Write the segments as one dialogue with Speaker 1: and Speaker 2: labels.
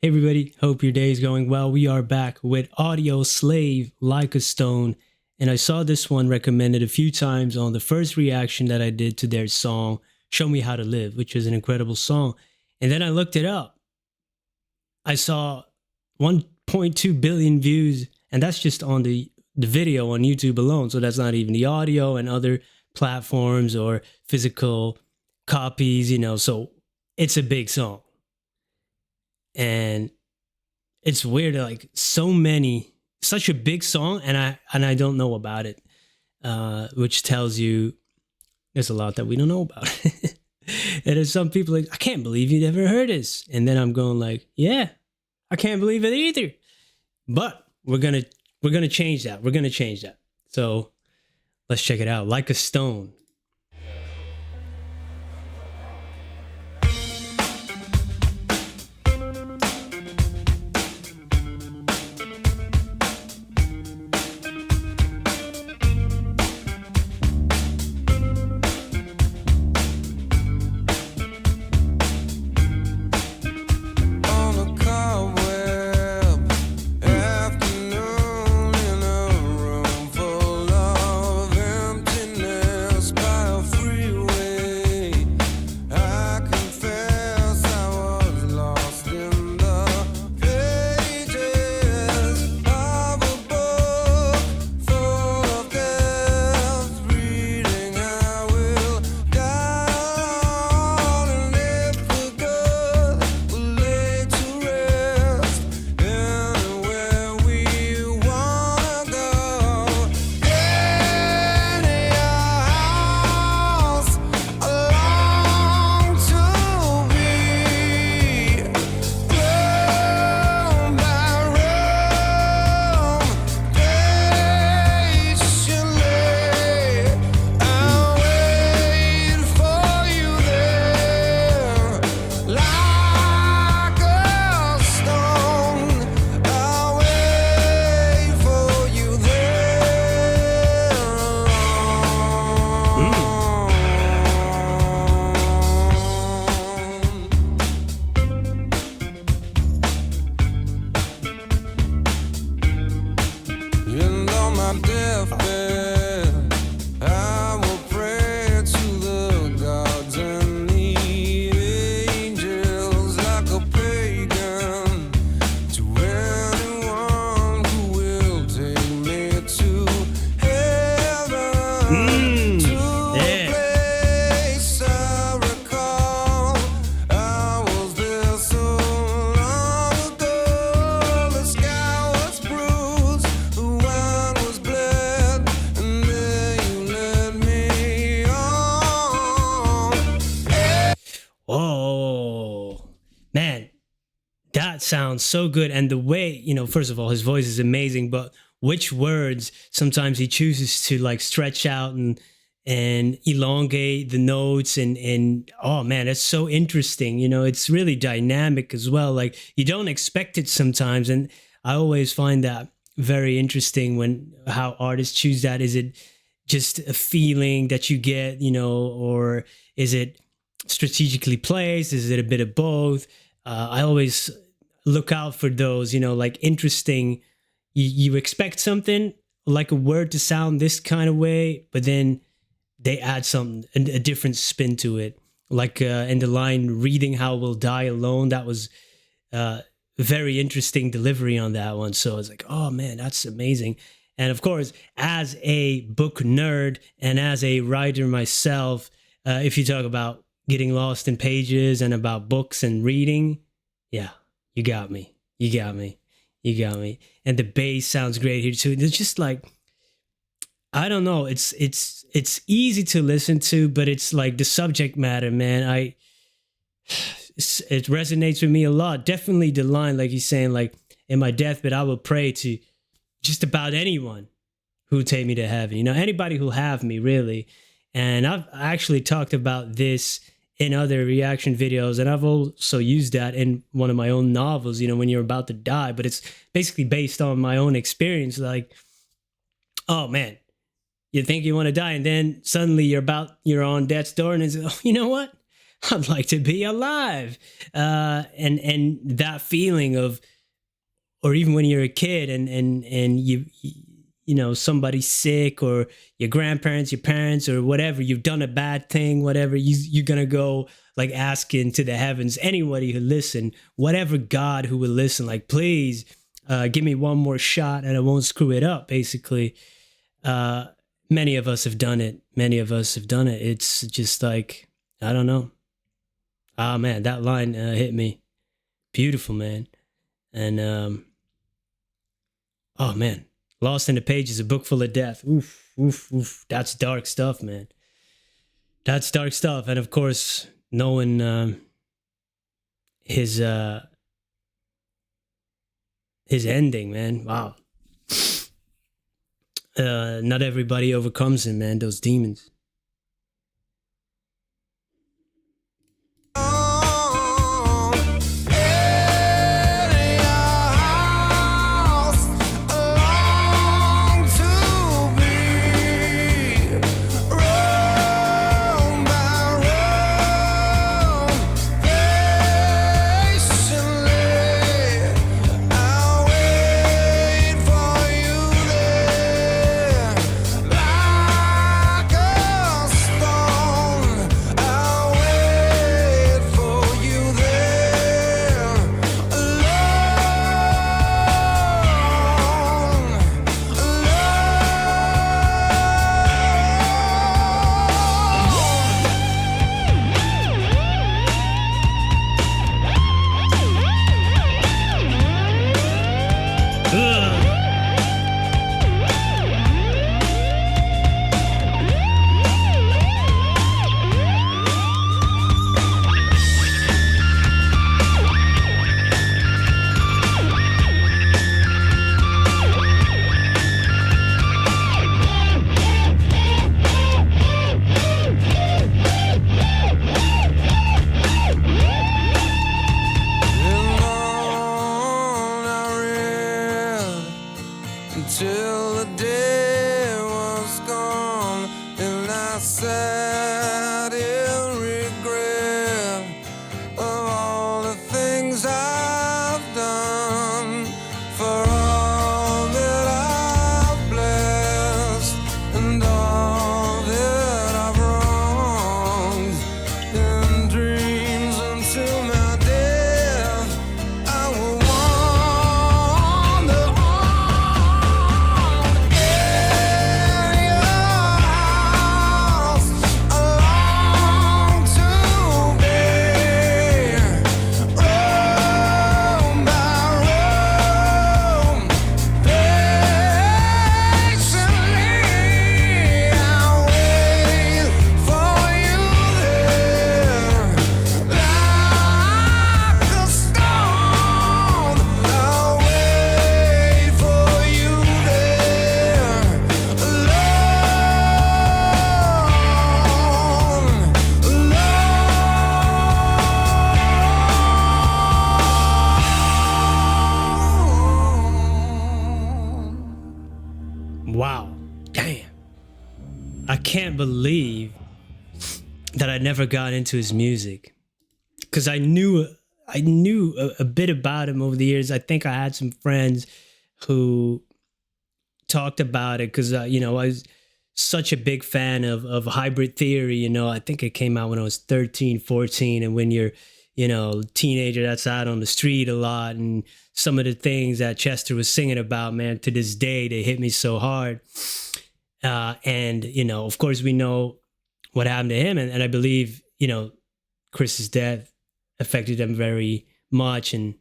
Speaker 1: Hey everybody, hope your day is going well. We are back with Audioslave, Like a Stone, and I saw this one recommended a few times on the first reaction that I did to their song, Show Me How to Live, which is an incredible song. And then I looked it up. I saw 1.2 billion views, and that's just on the video on YouTube alone. So that's not even the audio and other platforms or physical copies, so it's a big song. And it's weird, like such a big song, and I don't know about it, which tells you there's a lot that we don't know about. And there's some people like, I can't believe you never heard this, and then I'm going like, yeah, I can't believe it either. But we're gonna change that. We're gonna change that. So let's check it out. Like a Stone. Oh, man, that sounds so good. And the way, first of all, his voice is amazing, but which words sometimes he chooses to like stretch out and elongate the notes and oh man, that's so interesting. It's really dynamic as well. Like you don't expect it sometimes. And I always find that very interesting when how artists choose that. Is it just a feeling that you get, or is it strategically placed? Is it a bit of both? I always look out for those, like interesting. You expect something like a word to sound this kind of way, but then they add something, a different spin to it. Like in the line, reading how we'll die alone. That was very interesting delivery on that one. So I was like, oh man, that's amazing. And of course, as a book nerd and as a writer myself, if you talk about getting lost in pages and about books and reading, yeah, you got me. You got me. You got me. And the bass sounds great here too. It's just like, I don't know. It's easy to listen to, but it's like the subject matter, man. It resonates with me a lot. Definitely the line, like he's saying, like in my deathbed, I will pray to just about anyone who take me to heaven. Anybody who'll have me, really. And I've actually talked about this in other reaction videos, and I've also used that in one of my own novels, when you're about to die, but it's basically based on my own experience. Like, oh man, you think you want to die, and then suddenly you're on death's door, and it's, oh, you know what? I'd like to be alive. And that feeling of, or even when you're a kid and you know, somebody's sick, or your grandparents, your parents, or whatever, you've done a bad thing, whatever, you're gonna go like asking to the heavens, anybody who listen, whatever God who will listen, like, please give me one more shot and I won't screw it up, basically. Many of us have done it. Many of us have done it. It's just like, I don't know. Ah, man, that line hit me. Beautiful, man. And oh man, Lost in the Pages, a book full of death. Oof, oof, oof. That's dark stuff, man. That's dark stuff. And of course, knowing his ending, man. Wow. Not everybody overcomes him, man. Those demons.
Speaker 2: Till the day was gone and I sat in regret of all the things I've done, for all that I've blessed and all that I've wronged. In dreams until my death I will wander on in your house. I long to be room by room, patiently I wait for you there, like a stone. I'll wait for you there, alone.
Speaker 1: Wow. Damn. I can't believe that I never got into his music, because I knew a bit about him over the years. I think I had some friends who talked about it, because you know, I was such a big fan of hybrid theory. You know, I think it came out when I was 13, 14, and when you're, you know, teenager that's out on the street a lot, and some of the things that Chester was singing about, man, to this day they hit me so hard. And you know, of course, we know what happened to him, and I believe, you know, Chris's death affected him very much. And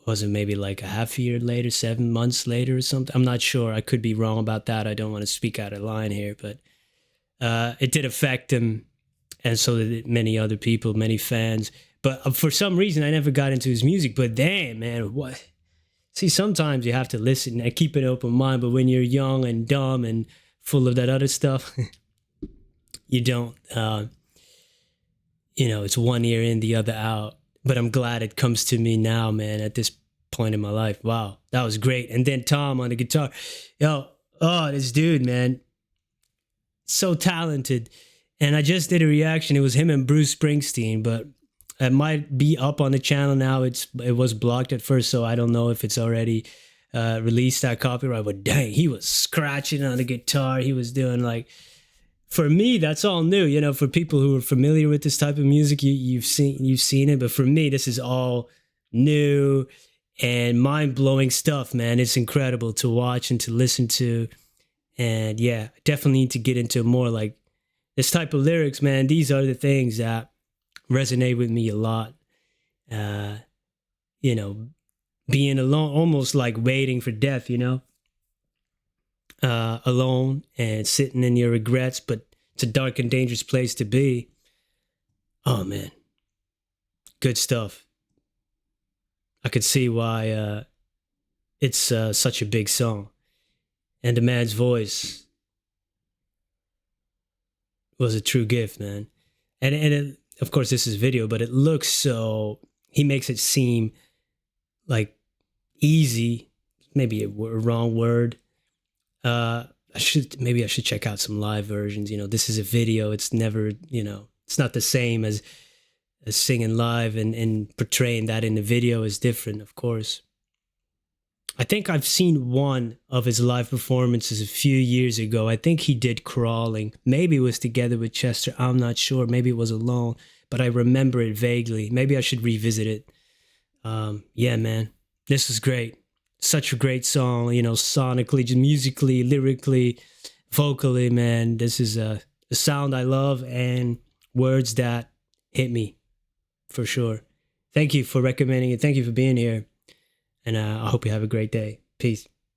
Speaker 1: was it maybe like a half year later, 7 months later or something? I'm not sure. I could be wrong about that. I don't want to speak out of line here, but it did affect him, and so did many other people, many fans. But for some reason, I never got into his music. But damn, man, what? See, sometimes you have to listen and keep an open mind. But when you're young and dumb and full of that other stuff, you don't. You know, it's one ear in, the other out. But I'm glad it comes to me now, man, at this point in my life. Wow, that was great. And then Tom on the guitar. Yo, oh, this dude, man, so talented. And I just did a reaction. It was him and Bruce Springsteen, but it might be up on the channel now. It was blocked at first, so I don't know if it's already released that copyright. But dang, he was scratching on the guitar. He was doing like, for me, that's all new. You know, for people who are familiar with this type of music, you've seen it. But for me, this is all new and mind blowing stuff, man. It's incredible to watch and to listen to. And yeah, definitely need to get into more like this type of lyrics, man. These are the things that resonate with me a lot. You know, being alone, almost like waiting for death, you know, alone and sitting in your regrets, but it's a dark and dangerous place to be. Oh man, good stuff. I could see why it's such a big song. And the man's voice was a true gift, man. And it, of course, this is video, but it looks so, he makes it seem like easy, maybe a wrong word. Maybe I should check out some live versions. You know, this is a video. It's never, you know, it's not the same as singing live, and portraying that in the video is different, of course. I think I've seen one of his live performances a few years ago. I think he did Crawling. Maybe it was together with Chester. I'm not sure. Maybe it was alone, but I remember it vaguely. Maybe I should revisit it. Yeah, man, this was great. Such a great song, you know, sonically, just musically, lyrically, vocally, man. This is a sound I love and words that hit me for sure. Thank you for recommending it. Thank you for being here. And I hope you have a great day. Peace.